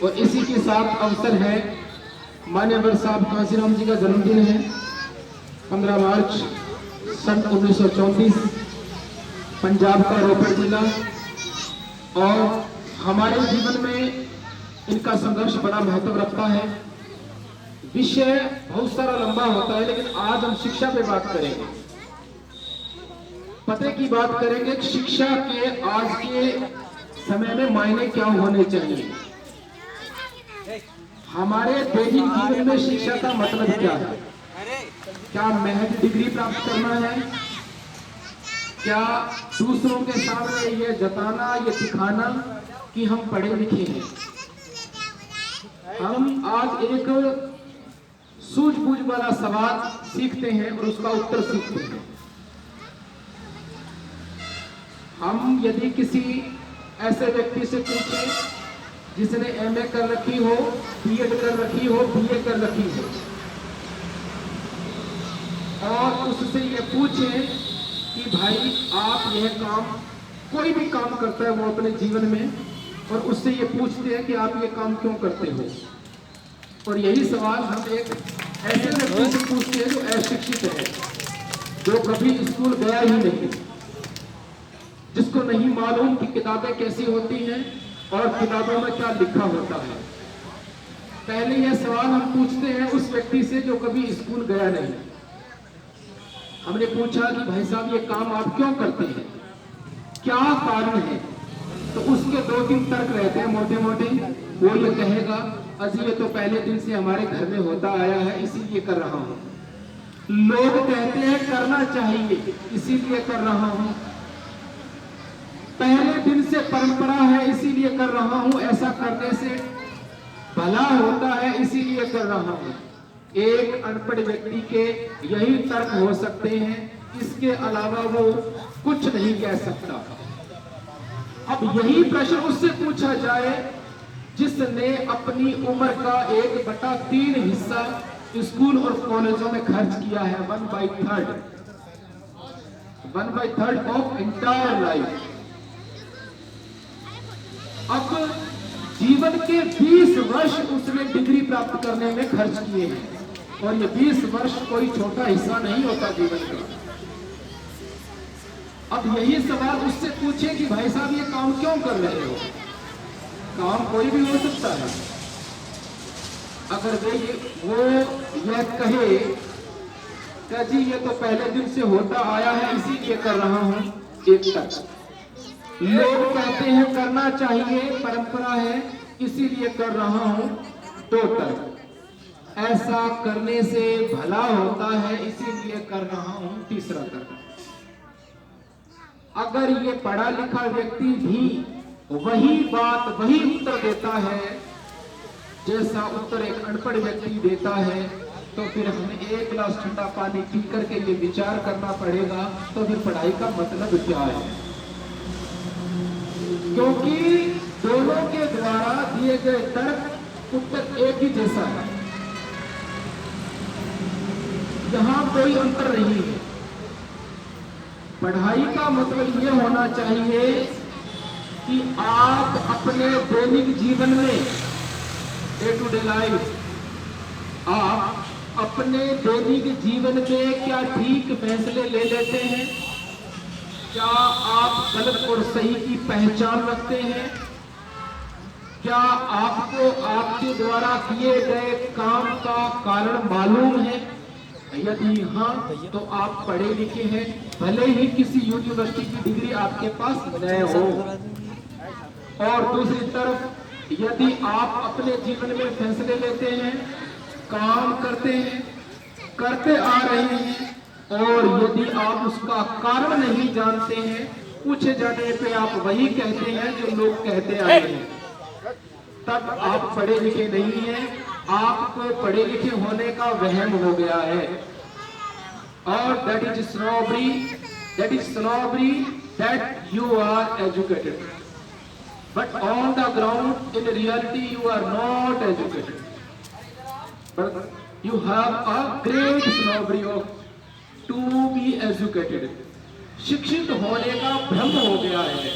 और इसी के साथ अवसर है मान्यवर साहब कांसीराम जी का जन्मदिन है 15 मार्च सन 1934 पंजाब का रोपड़ जिला। और हमारे जीवन में इनका संघर्ष बड़ा महत्व रखता है। विषय बहुत सारा लंबा होता है, लेकिन आज हम शिक्षा पे बात करेंगे, पते की बात करेंगे। शिक्षा के आज के समय में मायने क्या होने चाहिए, हमारे दैनिक जीवन में शिक्षा का मतलब क्या है। क्या महज डिग्री प्राप्त करना है, क्या दूसरों के सामने ये जताना, ये दिखाना कि हम पढ़े लिखे हैं। हम आज एक सूझबूझ वाला सवाल सीखते हैं और उसका उत्तर सीखते हैं। हम यदि किसी ऐसे व्यक्ति से पूछें जिसने एमए कर रखी हो, बीएड कर रखी हो, बीए कर रखी हो, और उससे ये पूछें कि भाई आप यह काम, कोई भी काम करता है वो अपने जीवन में, और उससे ये पूछते हैं कि आप ये काम क्यों करते हो। और यही सवाल हम एक ऐसे व्यक्ति से पूछते हैं जो अशिक्षित है, जो कभी स्कूल गया ही नहीं, जिसको नहीं मालूम कि किताबें कैसी होती हैं और किताबों में क्या लिखा होता है। पहले यह सवाल हम पूछते हैं उस व्यक्ति से जो कभी स्कूल गया नहीं। हमने पूछा कि भाई साहब ये काम आप क्यों करते हैं, क्या कारण है, तो उसके 2-3 तर्क रहते हैं मोटे मोटे। वो ये कहेगा अजी ये तो पहले दिन से हमारे घर में होता आया है इसीलिए कर रहा हूं। लोग कहते हैं करना चाहिए इसीलिए कर रहा हूं। पहले दिन से परंपरा है इसीलिए कर रहा हूं, ऐसा करने से भला होता है इसीलिए कर रहा हूं। एक अनपढ़ व्यक्ति के यही तर्क हो सकते हैं, इसके अलावा वो कुछ नहीं कह सकता। अब यही प्रश्न उससे पूछा जाए जिसने अपनी उम्र का 1/3 हिस्सा स्कूल और कॉलेजों में खर्च किया है, 1/3 ऑफ एंटायर लाइफ। अब जीवन के 20 वर्ष उसने डिग्री प्राप्त करने में खर्च किए हैं, और ये 20 वर्ष कोई छोटा हिस्सा नहीं होता जीवन का। अब यही सवाल उससे पूछे कि भाई साहब ये काम क्यों कर रहे हो। काम कोई भी हो सकता है। अगर वो यह कहे कि जी ये तो पहले दिन से होता आया है इसीलिए कर रहा हूं, 1 तक। लोग कहते हैं करना चाहिए, परंपरा है इसीलिए कर रहा हूं, 2 तक। ऐसा करने से भला होता है इसीलिए कर रहा हूं, 3रा तक। अगर ये पढ़ा लिखा व्यक्ति भी वही बात, वही उत्तर देता है जैसा उत्तर एक अनपढ़ व्यक्ति देता है, तो फिर हमें 1 गिलास ठंडा पानी पी करके ये विचार करना पड़ेगा तो फिर पढ़ाई का मतलब क्या है। क्योंकि दोनों के द्वारा दिए गए तर्क उत्तर एक ही जैसा है, यहां कोई अंतर नहीं है। पढ़ाई का मतलब यह होना चाहिए कि आप अपने दैनिक जीवन में, डे टू डे लाइफ, आप अपने दैनिक जीवन में क्या ठीक फैसले ले लेते हैं, क्या आप गलत और सही की पहचान रखते हैं, क्या आपको आपके द्वारा किए गए काम का कारण मालूम है। यदि हाँ तो आप पढ़े लिखे हैं, भले ही किसी यूनिवर्सिटी की डिग्री आपके पास न हो। और दूसरी तरफ यदि आप अपने जीवन में फैसले लेते हैं, काम करते हैं, करते आ रहे हैं, और यदि आप उसका कारण नहीं जानते हैं, पूछे जाने पे आप वही कहते हैं जो लोग कहते आए हैं, तब आप पढ़े लिखे नहीं हैं, आपको पढ़े लिखे होने का वहम हो गया है। और that is snobbery that you are educated, but on the ground in reality you are not educated, but you have a great snobbery of to be educated। शिक्षित होने का भ्रम हो गया है।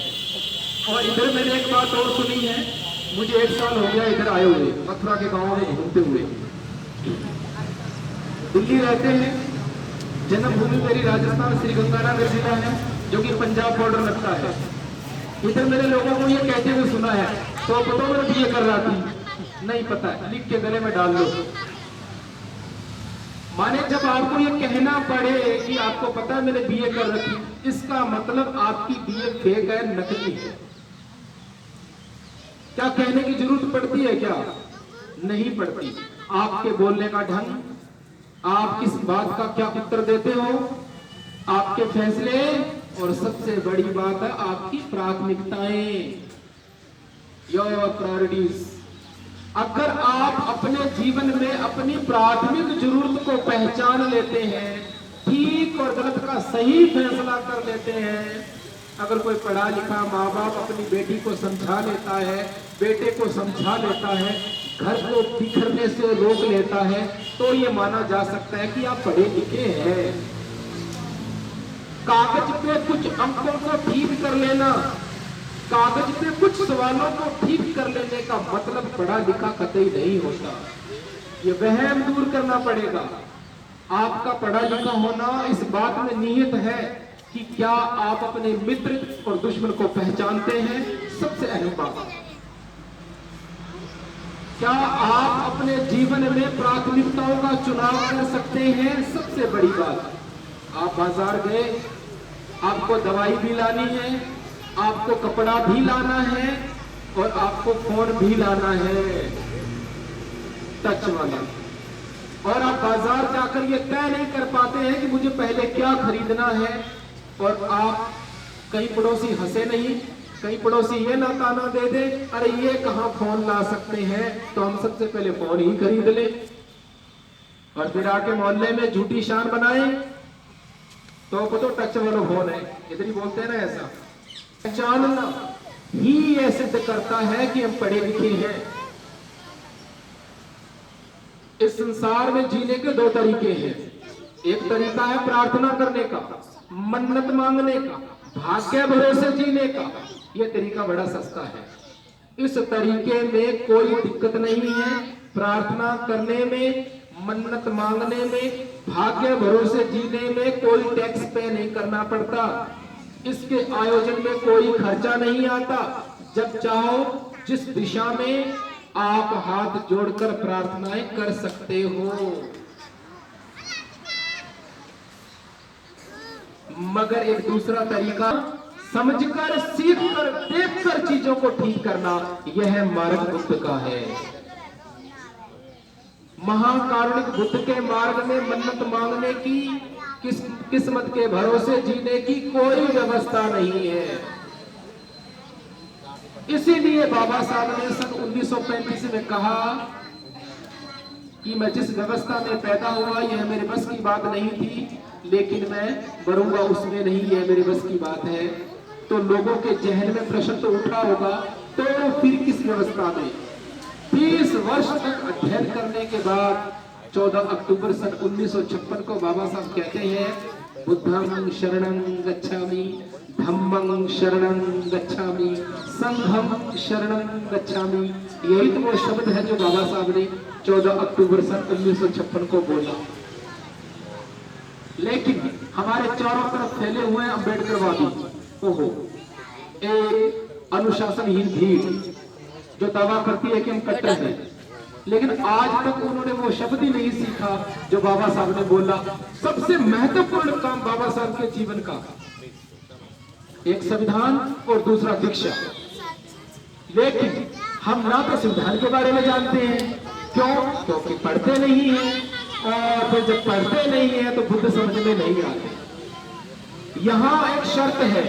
और इधर मैंने एक बात और सुनी है मुझे 1 साल हो गया इधर आए हुए, मथुरा के गांव में घूमते हुए। दिल्ली रहते हैं, जन्मभूमि मेरी राजस्थान श्री गंगानगर जिला है, जो कि पंजाब बॉर्डर लगता है। इधर मेरे लोगों को ये कहते हुए सुना है, तो पता मैं बीए कर रहा थी, नहीं पता है, लिख के गले में डाल लो। माने जब आपको ये कहना पड़े कि आपको पता है मैंने बीए कर रखी, इसका मतलब आपकी बीए फेक है, नकली है। क्या कहने की जरूरत पड़ती है? क्या नहीं पड़ती। आपके बोलने का ढंग, आप किस बात का क्या उत्तर देते हो, आपके फैसले, और सबसे बड़ी बात है आपकी प्राथमिकताएं, योर प्रायोरिटीज। अगर आप अपने जीवन में अपनी प्राथमिक जरूरत को पहचान लेते हैं, ठीक और गलत का सही फैसला कर लेते हैं, अगर कोई पढ़ा लिखा माँ बाप अपनी बेटी को समझा लेता है, बेटे को समझा लेता है, घर को बिखरने से रोक लेता है, तो ये माना जा सकता है कि आप पढ़े लिखे हैं। कागज पे कुछ अंकों को ठीक कर लेना, कागज पे कुछ सवालों को ठीक कर लेने का मतलब पढ़ा लिखा कतई नहीं होता। ये वहम दूर करना पड़ेगा। आपका पढ़ा लिखा होना इस बात में निहित है कि क्या आप अपने मित्र और दुश्मन को पहचानते हैं, सबसे अहम बात। क्या आप अपने जीवन में प्राथमिकताओं का चुनाव कर सकते हैं, सबसे बड़ी बात। आप बाजार गए, आपको दवाई भी लानी है, आपको कपड़ा भी लाना है, और आपको फोन भी लाना है टच वाला, और आप बाजार जाकर ये तय नहीं कर पाते हैं कि मुझे पहले क्या खरीदना है, और आप कई पड़ोसी हंसे नहीं, कई पड़ोसी ये ना ताना दे दे, अरे ये कहां फोन ला सकते हैं, तो हम सबसे पहले फोन ही खरीद ले, और फिर आके मोहल्ले में झूठी शान बनाए, तो टच वाला फोन है, इधर ही बोलते हैं ना। ऐसा पहचानना ही यह सिद्ध करता है कि हम पढ़े लिखे हैं। इस संसार में जीने के 2 तरीके हैं। एक तरीका है प्रार्थना करने का, मन्नत मांगने का, भाग्य भरोसे जीने का। यह तरीका बड़ा सस्ता है, इस तरीके में कोई दिक्कत नहीं है। प्रार्थना करने में, मन्नत मांगने में, भाग्य भरोसे जीने में कोई टैक्स पे नहीं करना पड़ता। इसके आयोजन में कोई खर्चा नहीं आता। जब चाहो जिस दिशा में आप हाथ जोड़कर प्रार्थनाएं कर सकते हो। मगर एक दूसरा तरीका, समझकर, सीखकर, देखकर चीजों को ठीक करना, यह मार्ग बुद्ध का है। महाकारुणिक बुद्ध के मार्ग में मन्नत मांगने की, किस्मत के भरोसे जीने की कोई व्यवस्था नहीं है। इसीलिए बाबा साहब ने सन 1935 में कहा कि मैं जिस व्यवस्था में पैदा हुआ यह मेरे बस की बात नहीं थी, लेकिन मैं मरूंगा उसमें नहीं, यह मेरे बस की बात है। तो लोगों के जहन में प्रश्न तो उठा होगा, तो फिर किस व्यवस्था में? 30 वर्ष तक अध्ययन करने के बाद 14 अक्टूबर सन 1956 को बाबा साहब कहते हैं, बुद्धं शरणं गच्छामि, धम्मं शरणं गच्छामि, संघं शरणं गच्छामि। यही तो वो शब्द है जो बाबा साहब ने 14 अक्टूबर सन 1956 को बोला। लेकिन हमारे चारों तरफ फैले हुए हैं अम्बेडकरवादी, ओहो, एक अनुशासनहीन भीड़ जो दावा करती है कि हम कट्टर हैं, लेकिन आज तक उन्होंने वो शब्द ही नहीं सीखा जो बाबा साहब ने बोला। सबसे महत्वपूर्ण काम बाबा साहब के जीवन का, एक संविधान और दूसरा दीक्षा। लेकिन हम ना तो संविधान के बारे में जानते हैं, क्यों? क्योंकि पढ़ते नहीं हैं, और फिर जब पढ़ते नहीं है तो बुद्ध समझ में नहीं आते। यहां एक शर्त है,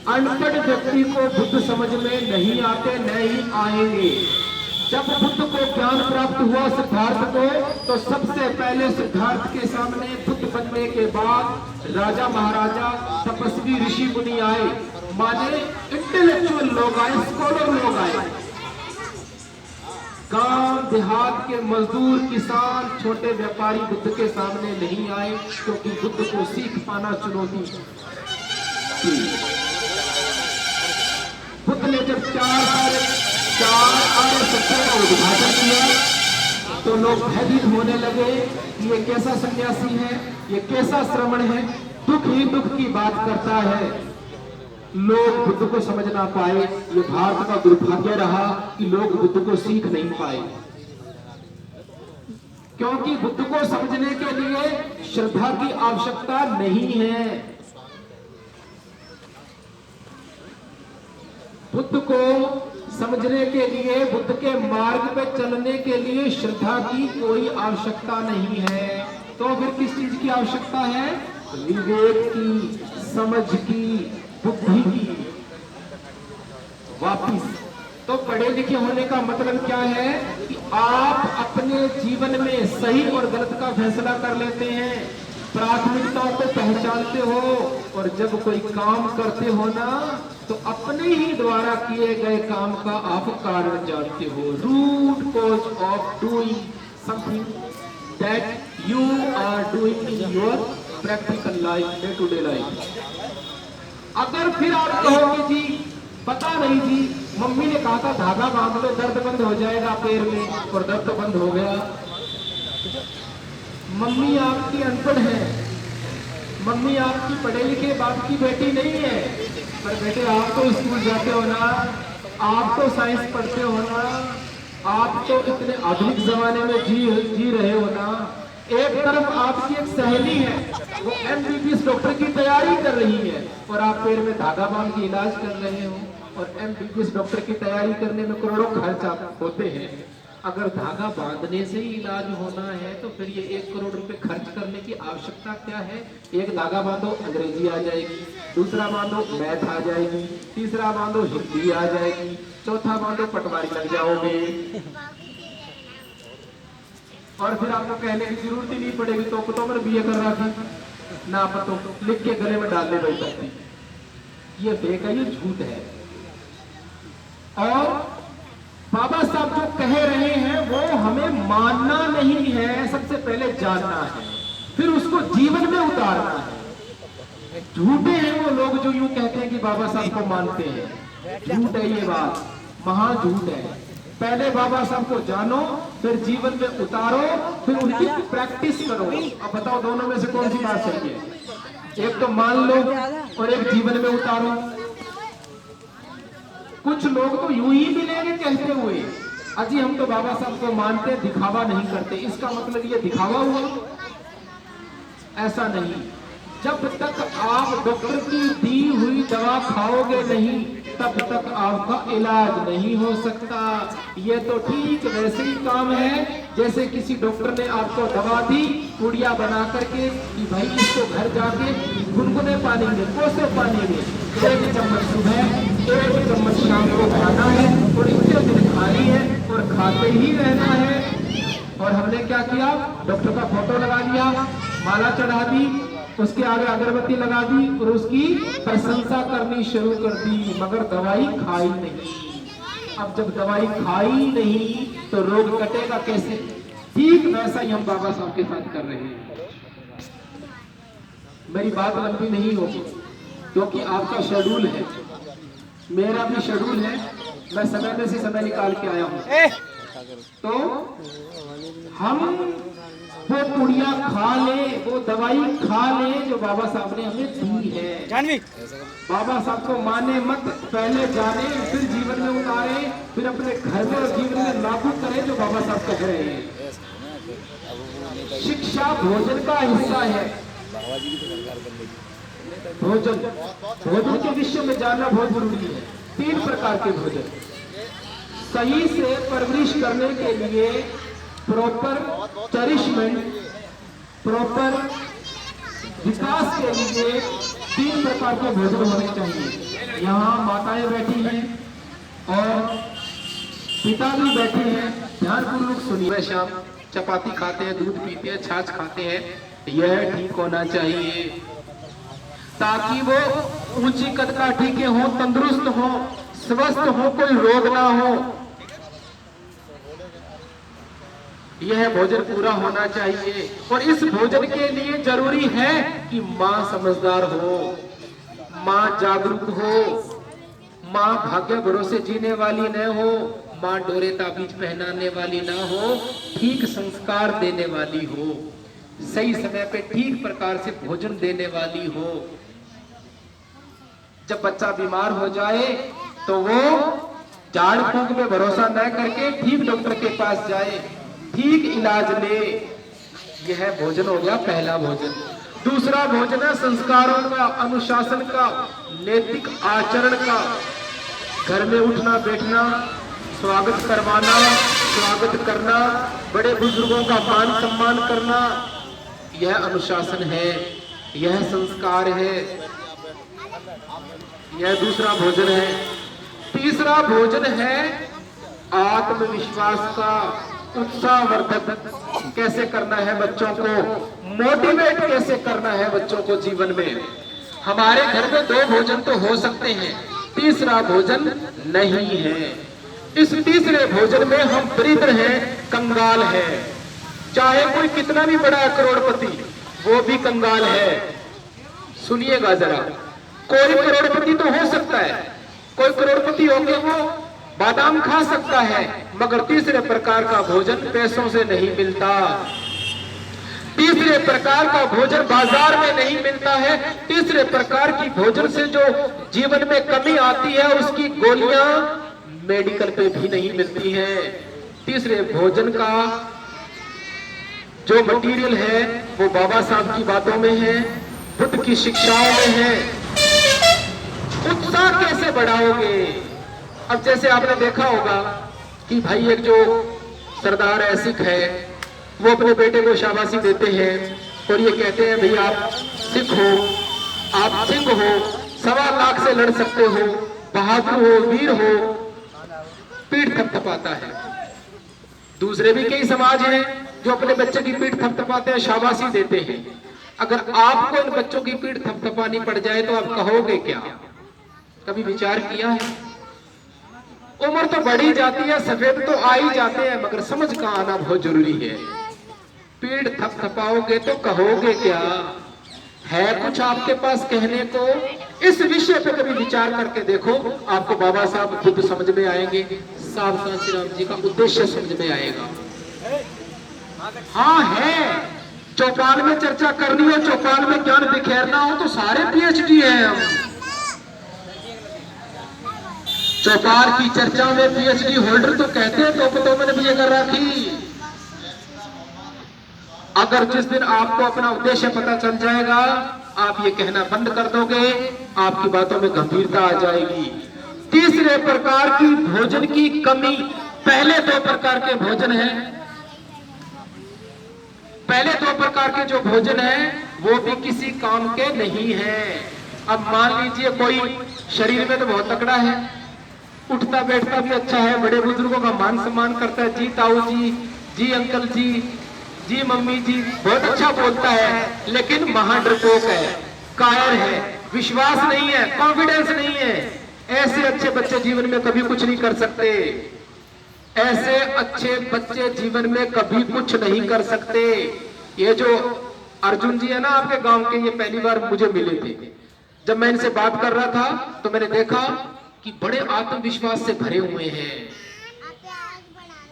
अनपढ़ व्यक्ति को बुद्ध समझ में नहीं आते, नहीं आएंगे। जब बुद्ध को ज्ञान प्राप्त हुआ सिद्धार्थ को, तो सबसे पहले सिद्धार्थ के सामने बुद्ध बनने के बाद राजा महाराजा, तपस्वी, ऋषि मुनि आए, माने इंटेलेक्चुअल लोग आए, स्कॉलर लोग आए। गांव देहात के मजदूर, किसान, छोटे व्यापारी बुद्ध के सामने नहीं आए, क्योंकि बुद्ध को सीख पाना चुनौती थी। बुद्ध ने जब 4 साल 4 आर्य सत्यों का उद्घाटन किया तो लोग भयभीत होने लगे कि ये कैसा सन्यासी है, ये कैसा श्रमण है, दुख ही दुख की बात करता है। लोग बुद्ध को समझ ना पाए। ये भारत का दुर्भाग्य रहा कि लोग बुद्ध को सीख नहीं पाए, क्योंकि बुद्ध को समझने के लिए श्रद्धा की आवश्यकता नहीं है। बुद्ध को समझने के लिए, बुद्ध के मार्ग पे चलने के लिए श्रद्धा की कोई आवश्यकता नहीं है। तो फिर किस चीज की आवश्यकता है? विवेक की, समझ की, बुद्धि की। वापिस तो पढ़े लिखे होने का मतलब क्या है कि आप अपने जीवन में सही और गलत का फैसला कर लेते हैं, प्राथमिकताओं को पहचानते हो, और जब कोई काम करते हो ना तो अपने ही द्वारा किए गए काम का आप कारण जानते हो। Root cause of doing something that you are doing in your practical life, day to day life. अगर फिर आप कहोगे जी पता नहीं जी, मम्मी ने कहा था धागा बांध लो दर्द बंद हो जाएगा पैर में, और दर्द बंद हो गया। मम्मी आपकी अनपढ़ है, मम्मी आपकी पढ़े लिखे बाप की बेटी नहीं है, पर बेटे आप तो स्कूल जाते हो ना, आप तो साइंस पढ़ते हो ना, आप तो इतने आधुनिक जमाने में जी रहे हो ना। एक तरफ आपकी एक सहेली है, वो एमबीबीएस डॉक्टर की तैयारी कर रही है, और आप पैर में धागा बांध के इलाज कर रहे हो, और एमबीबीएस डॉक्टर की तैयारी करने में करोड़ों खर्च होते हैं। अगर धागा बांधने से ही इलाज होना है तो फिर ये 1 करोड़ रुपए खर्च करने की आवश्यकता क्या है? एक धागा बांधो अंग्रेजी आ जाएगी, दूसरा बांधो मैथ आ जाएगी, तीसरा बांधो हिंदी आ जाएगी, चौथा बांधो पटवारी लग जाओगे, और फिर आपको कहने की जरूरत ही नहीं पड़ेगी। तो मैं बीए कर रहा थी ना, पतो लिख के गले में डालने बैठ सकती। ये फेक है, ये झूठ है। और बाबा साहब जो कह रहे हैं वो हमें मानना नहीं है, सबसे पहले जानना है, फिर उसको जीवन में उतारना है। झूठे हैं वो लोग जो यूं कहते हैं कि बाबा साहब को मानते हैं, झूठ है ये बात, महा झूठ है। पहले बाबा साहब को जानो, फिर जीवन में उतारो, फिर उनकी प्रैक्टिस करो। अब बताओ दोनों में से कौन सी बात सही है? एक तो मान लो और एक जीवन में उतारो। कुछ लोग तो यूं ही मिलेंगे कहते हुए अजी हम तो बाबा साहब को मानते, दिखावा नहीं करते, इसका मतलब ये दिखावा हुआ? ऐसा नहीं। जब तक आप डॉक्टर की दी हुई दवा खाओगे नहीं, तब तक आपका इलाज नहीं हो सकता। ये तो ठीक वैसे ही काम है जैसे किसी डॉक्टर ने आपको दवा दी पुड़िया बना करके कि भाई इसको घर जाके गुनगुने पानी में, कोसे पानी में 1 चम्मच सुबह 1 चम्मच शाम को खाना है, और इतने दिन खानी है और खाते ही रहना है। और हमने क्या किया? डॉक्टर का फोटो लगा लिया, माला चढ़ा दी, उसके आगे अगरबत्ती लगा दी और उसकी प्रशंसा करनी शुरू कर दी, मगर दवाई खाई नहीं। अब जब दवाई खाई नहीं तो रोग कटेगा कैसे? ठीक वैसा ही हम बाबा साहब के साथ कर रहे हैं। मेरी बात लंबी नहीं होगी क्योंकि आपका शेड्यूल है, मेरा भी शेड्यूल है, मैं समय में से समय निकाल के आया हूं। तो हम वो पुड़िया खा ले, वो दवाई खा ले जो बाबा साहब ने हमें दी है। बाबा साहब को माने मत, पहले जाने फिर जीवन में उतारे, फिर अपने घर में और जीवन में लागू करें जो बाबा साहब कह रहे हैं। शिक्षा भोजन का हिस्सा है। भोजन के विषय में जानना बहुत जरूरी है। 3 प्रकार के भोजन सही से परवरिश करने के लिए प्रॉपर चरिशमेंट, प्रॉपर विकास के लिए 3 प्रकार के भोजन होने चाहिए। यहाँ माताएं बैठी हैं और पिता भी बैठे हैं, ध्यानपूर्वक सुनिए। शाम चपाती खाते हैं, दूध पीते हैं, छाछ खाते हैं, यह ठीक होना चाहिए ताकि वो ऊंची कदकाठी के हों, तंदुरुस्त हों, स्वस्थ हों, कोई रोग ना हो। यह भोजन पूरा होना चाहिए। और इस भोजन के लिए जरूरी है कि माँ समझदार हो, माँ जागरूक हो, माँ भाग्य भरोसे जीने वाली न हो, माँ डोरे ताबीज पहनाने वाली ना हो, ठीक संस्कार देने वाली हो, सही समय पे ठीक प्रकार से भोजन देने वाली हो। जब बच्चा बीमार हो जाए तो वो झाड़ फूंक में भरोसा न करके ठीक डॉक्टर के पास जाए, ठीक इलाज ले। यह भोजन हो गया पहला भोजन। दूसरा भोजन है संस्कारों का, अनुशासन का, नैतिक आचरण का। घर में उठना बैठना, स्वागत करवाना, स्वागत करना, बड़े बुजुर्गों का मान सम्मान करना, यह अनुशासन है, यह संस्कार है, यह दूसरा भोजन है। तीसरा भोजन है आत्मविश्वास का, उत्साहवर्धक कैसे करना है बच्चों को, मोटिवेट कैसे करना है बच्चों को जीवन में। हमारे घर में 2 भोजन तो हो सकते हैं, तीसरा भोजन नहीं है। इस तीसरे भोजन में हम दरिद्र हैं, कंगाल है। चाहे कोई कितना भी बड़ा करोड़पति, वो भी कंगाल है। सुनिएगा जरा, कोई करोड़पति तो हो सकता है, कोई करोड़पति होके वो बादाम खा सकता है, मगर तीसरे प्रकार का भोजन पैसों से नहीं मिलता। तीसरे प्रकार का भोजन बाजार में नहीं मिलता है। तीसरे प्रकार की भोजन से जो जीवन में कमी आती है, उसकी गोलियां मेडिकल पे भी नहीं मिलती हैं। तीसरे भोजन का जो मटेरियल है वो बाबा साहब की बातों में है, बुद्ध की शिक्षाओं में है। उत्साह कैसे बढ़ाओगे? अब जैसे आपने देखा होगा कि भाई एक जो सरदार है, सिख है, वो अपने बेटे को शाबाशी देते हैं और ये कहते हैं भाई आप सिख हो, आप सिंह हो, 1.25 लाख से लड़ सकते हो, बहादुर हो, वीर हो, पीठ थपथपाता है। दूसरे भी कई समाज हैं जो अपने बच्चे की पीठ थपथपाते हैं, शाबाशी देते हैं। अगर आपको इन बच्चों की पीठ थपथपानी पड़ जाए तो आप कहोगे क्या? कभी विचार किया है? उम्र तो बढ़ी जाती है, सफेद तो आ ही जाते हैं, मगर समझ का आना बहुत जरूरी है। पीठ थपथपाओगे तो कहोगे क्या? है कुछ आपके पास कहने को? इस विषय पे कभी विचार करके देखो, आपको बाबा साहब बुद्ध समझ में आएंगे, साहब कांशीराम जी का उद्देश्य समझ में आएगा। हाँ है, चौपाल में चर्चा करनी हो, चौपाल में ज्ञान बिखेरना हो तो सारे पीएचडी हैं हम। चौपाल की चर्चा में पीएचडी होल्डर तो कहते हैं तो मैंने भी कर रखी। अगर जिस दिन आपको अपना उद्देश्य पता चल जाएगा, आप ये कहना बंद कर दोगे, आपकी बातों में गंभीरता आ जाएगी। तीसरे प्रकार की भोजन की कमी। पहले 2 प्रकार के भोजन हैं, पहले 2 प्रकार के जो भोजन है वो भी किसी काम के नहीं है। अब मान लीजिए कोई शरीर में तो बहुत तकड़ा है, उठता बैठता भी अच्छा है, बड़े बुजुर्गों का मान सम्मान करता है, जी ताऊ जी, जी अंकल जी, जी मम्मी जी, बहुत अच्छा बोलता है, लेकिन महाडरपोक है, कायर है, विश्वास नहीं है, कॉन्फिडेंस नहीं है। ऐसे अच्छे बच्चे जीवन में कभी कुछ नहीं कर सकते। ऐसे अच्छे बच्चे जीवन में कभी कुछ नहीं कर सकते। ये जो अर्जुन जी है ना आपके गांव के, ये पहली बार मुझे मिले थे। जब मैं इनसे बात कर रहा था तो मैंने देखा कि बड़े आत्मविश्वास से भरे हुए हैं।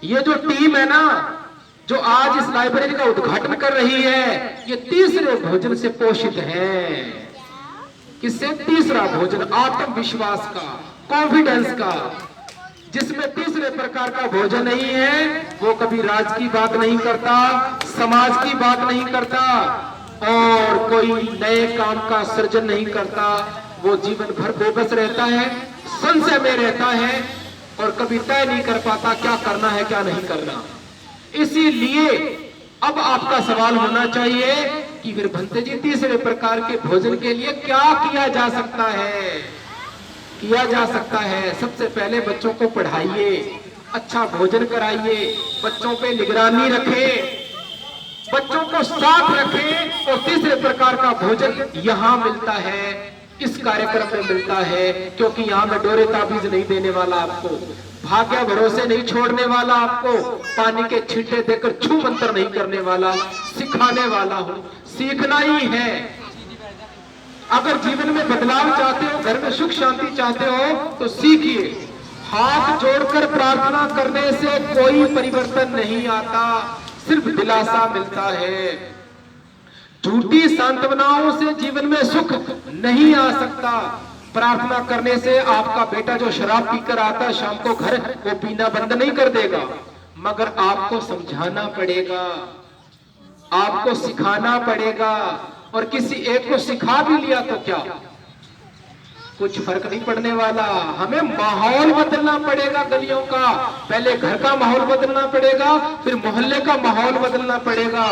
ये जो टीम है ना जो आज इस लाइब्रेरी का उद्घाटन कर रही है, ये तीसरे भोजन से पोषित है। किससे? तीसरा भोजन, आत्मविश्वास का, कॉन्फिडेंस का। जिसमें तीसरे प्रकार का भोजन नहीं है वो कभी राज की बात नहीं करता, समाज की बात नहीं करता और कोई नए काम का सृजन नहीं करता। वो जीवन भर बेबस रहता है, संशय में रहता है और कभी तय नहीं कर पाता क्या करना है क्या नहीं करना। इसीलिए अब आपका सवाल होना चाहिए कि फिर भंते जी तीसरे प्रकार के भोजन के लिए क्या किया जा सकता है? किया जा सकता है, सबसे पहले बच्चों को पढ़ाइए, अच्छा भोजन कराइए, बच्चों पे निगरानी रखें, बच्चों को साथ रखें। और तीसरे प्रकार का भोजन यहाँ मिलता है, इस कार्यक्रम में मिलता है, क्योंकि यहाँ मैं डोरे ताबीज नहीं देने वाला आपको, भाग्य भरोसे नहीं छोड़ने वाला आपको, पानी के छींटे देकर छू मंत्र नहीं करने वाला, सिखाने वाला हूँ। सीखना ही है। अगर जीवन में बदलाव चाहते हो, घर में सुख शांति चाहते हो तो सीखिए, हाथ जोड़कर प्रार्थना करने से कोई परिवर्तन नहीं आता, सिर्फ दिलासा मिलता है। झूठी सांत्वनाओं से जीवन में सुख नहीं आ सकता। प्रार्थना करने से आपका बेटा जो शराब पीकर आता है शाम को घर, वो पीना बंद नहीं कर देगा, मगर आपको समझाना पड़ेगा, आपको सिखाना पड़ेगा। और किसी एक को सिखा भी लिया तो क्या, कुछ फर्क नहीं पड़ने वाला। हमें माहौल बदलना पड़ेगा गलियों का। पहले घर का माहौल बदलना पड़ेगा, फिर मोहल्ले का माहौल बदलना पड़ेगा।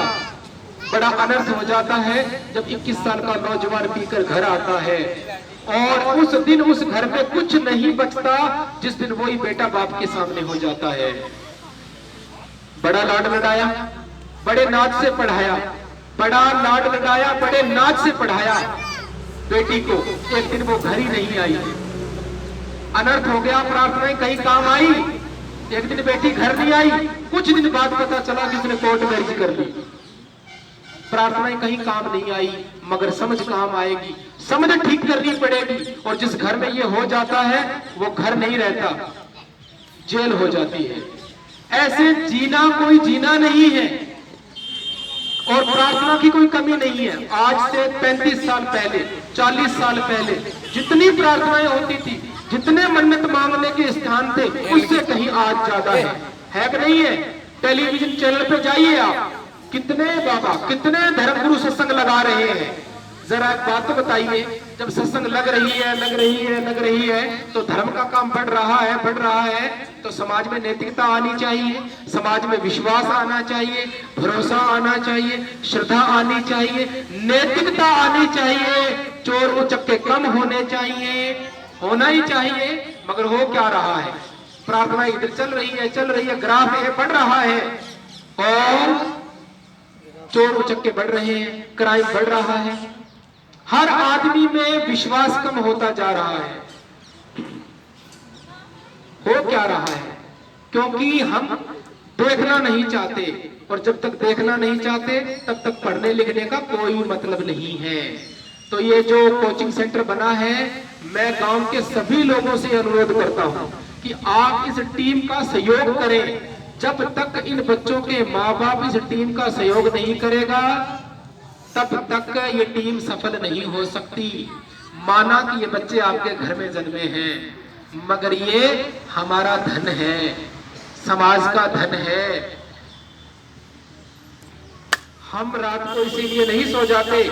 बड़ा अनर्थ हो जाता है जब 21 साल का नौजवान पीकर घर आता है और उस दिन उस घर में कुछ नहीं बचता जिस दिन वही बेटा बाप के सामने हो जाता है। बड़ा लाड लड़ाया, बड़े नाच से पढ़ाया, बड़ा लाड लड़ाया, बड़े नाच से पढ़ाया बेटी को, एक दिन वो घर ही नहीं आई। अनर्थ हो गया, प्रार्थनाएं कहीं काम आई, एक दिन बेटी घर नहीं आई, कुछ दिन बाद पता चला कि उसने कोर्ट मैरिज कर ली। प्रार्थनाएं कहीं काम नहीं आई, मगर समझ काम आएगी, समझ ठीक करनी पड़ेगी। और जिस घर में ये हो जाता है वो घर नहीं रहता, जेल हो जाती है। ऐसे जीना कोई जीना नहीं है और प्रार्थना की कोई कमी नहीं है। आज से 35 साल पहले, 40 साल पहले जितनी प्रार्थनाएं होती थी, जितने मन्नत मांगने के स्थान थे, उससे कहीं आज ज्यादा है कि नहीं है? टेलीविजन चैनल पे जाइए आप, कितने बाबा, कितने धर्मगुरु सत्संग लगा रहे हैं। जरा एक बात तो बताइए, जब सत्संग लग रही है तो धर्म का काम बढ़ रहा है, तो समाज में नैतिकता आनी चाहिए, समाज में विश्वास आना चाहिए, भरोसा आना चाहिए, श्रद्धा आनी चाहिए, नैतिकता आनी चाहिए, चोर उचक्के कम होने चाहिए, होना ही चाहिए। मगर हो क्या रहा है? प्रार्थना इधर चल रही है, ग्राफ ये बढ़ रहा है और चोर उचक्के बढ़ रहे हैं, क्राइम बढ़ रहा है, हर आदमी में विश्वास कम होता जा रहा है। हो क्या रहा है? क्योंकि हम देखना नहीं चाहते, और जब तक देखना नहीं चाहते तब तक पढ़ने लिखने का कोई मतलब नहीं है। तो ये जो कोचिंग सेंटर बना है, मैं गांव के सभी लोगों से अनुरोध करता हूं कि आप इस टीम का सहयोग करें। जब तक इन बच्चों के माँ बाप इस टीम का सहयोग नहीं करेगा, तब तक ये टीम सफल नहीं हो सकती। माना कि ये बच्चे आपके घर में जन्मे हैं, मगर ये हमारा धन है, समाज का धन है। हम रात को इसीलिए नहीं सो जाते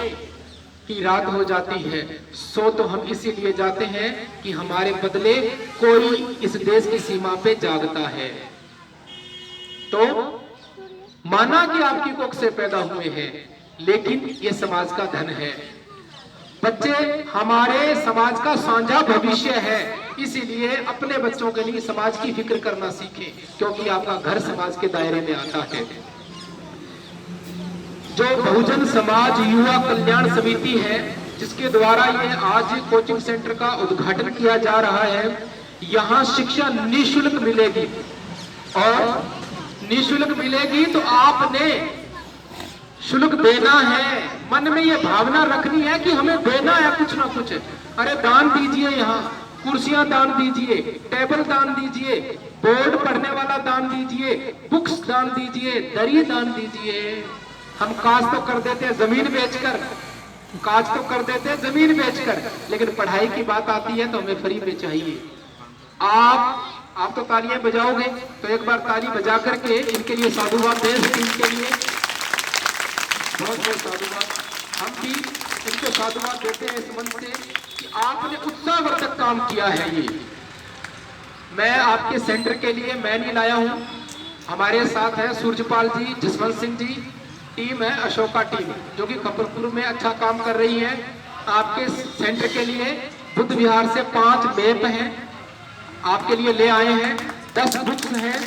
कि रात हो जाती है, सो तो हम इसीलिए जाते हैं कि हमारे बदले कोई इस देश की सीमा पे जागता है। तो माना कि आपकी कोख से पैदा हुए हैं, लेकिन ये समाज का धन है। बच्चे हमारे समाज का साझा भविष्य है, इसीलिए अपने बच्चों के लिए समाज की फिक्र करना सीखें, क्योंकि आपका घर समाज के दायरे में आता है। जो बहुजन समाज युवा कल्याण समिति है, जिसके द्वारा ये आज कोचिंग सेंटर का उद्घाटन किया जा रहा है, यहाँ शिक्षा निःशुल्क मिलेगी। और निःशुल्क मिलेगी तो आपने शुल्क देना है। मन में ये भावना रखनी है कि हमें देना है कुछ ना कुछ। अरे दान दीजिए, यहाँ कुर्सियां दान दीजिए, टेबल दान दीजिए, बोर्ड पढ़ने वाला दान दीजिए, बुक्स दान दीजिए, दरी दान दीजिए। हम काज तो कर देते हैं जमीन बेचकर, लेकिन पढ़ाई की बात आती है तो हमें फ्री में चाहिए। आप तो तालियां बजाओगे, तो एक बार ताली बजा करके इनके लिए साधुवाद दें। इनके लिए बहुत बहुत साधुवाद। हम भी इनको साधुवाद देते हैं इस मन से कि आपने उत्साहवर्धक काम किया है। ये मैं आपके सेंटर के लिए मैं नहीं लाया हूं, हमारे साथ है सूरजपाल जी, जसवंत सिंह जी, टीम है अशोका टीम, जो कि कपूरपुर में अच्छा काम कर रही है। आपके सेंटर के लिए बुद्ध विहार से 5 मैप हैं, आपके लिए ले आए हैं। 10 बुक्स हैं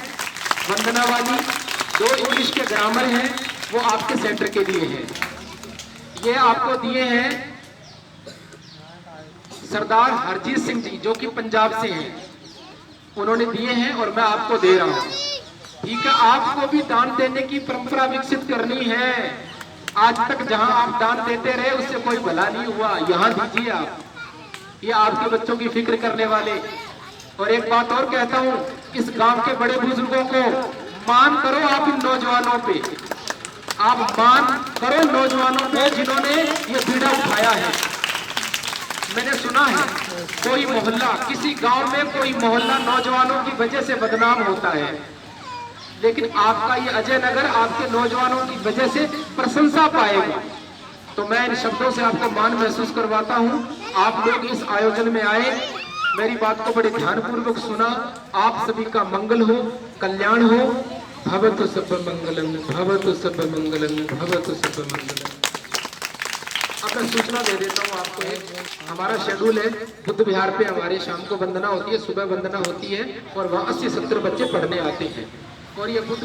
वंदना वाली, 2 इंग्लिश के ग्रामर हैं, वो आपके सेंटर के लिए हैं। ये आपको दिए हैं सरदार हरजीत सिंह जी, जो कि पंजाब से हैं, उन्होंने दिए हैं और मैं आपको दे रहा हूं। ठीक है, आपको भी दान देने की परंपरा विकसित करनी है। आज तक जहां आप दान देते रहे उससे कोई भला नहीं हुआ, यहां दीजिए आप। ये आपके बच्चों की फिक्र करने वाले, और एक बात और कहता हूं, इस गांव के बड़े बुजुर्गों को मान करो आप इन नौजवानों पे, आप मान करो नौजवानों पे जिन्होंने ये बीड़ा उठाया है। मैंने सुना है कोई मोहल्ला, किसी गांव में कोई मोहल्ला नौजवानों की वजह से बदनाम होता है, लेकिन आपका ये अजय नगर आपके नौजवानों की वजह से प्रशंसा पाएगा। तो मैं इन शब्दों से आपको मान महसूस करवाता हूं। आप लोग इस आयोजन में आए, मेरी बात को बड़े ध्यानपूर्वक सुना। आप सभी का मंगल हो, कल्याण हो। भवतु सर्व मंगलम, भवतु सर्व मंगलम, भवतु सर्व मंगलम। अब मैं सूचना दे देता हूँ आपको। एक हमारा शेड्यूल है, बुद्ध विहार पे हमारी शाम को वंदना होती है, सुबह वंदना होती है और वहाँ 80-70 बच्चे पढ़ने आते हैं। और ये बुद्ध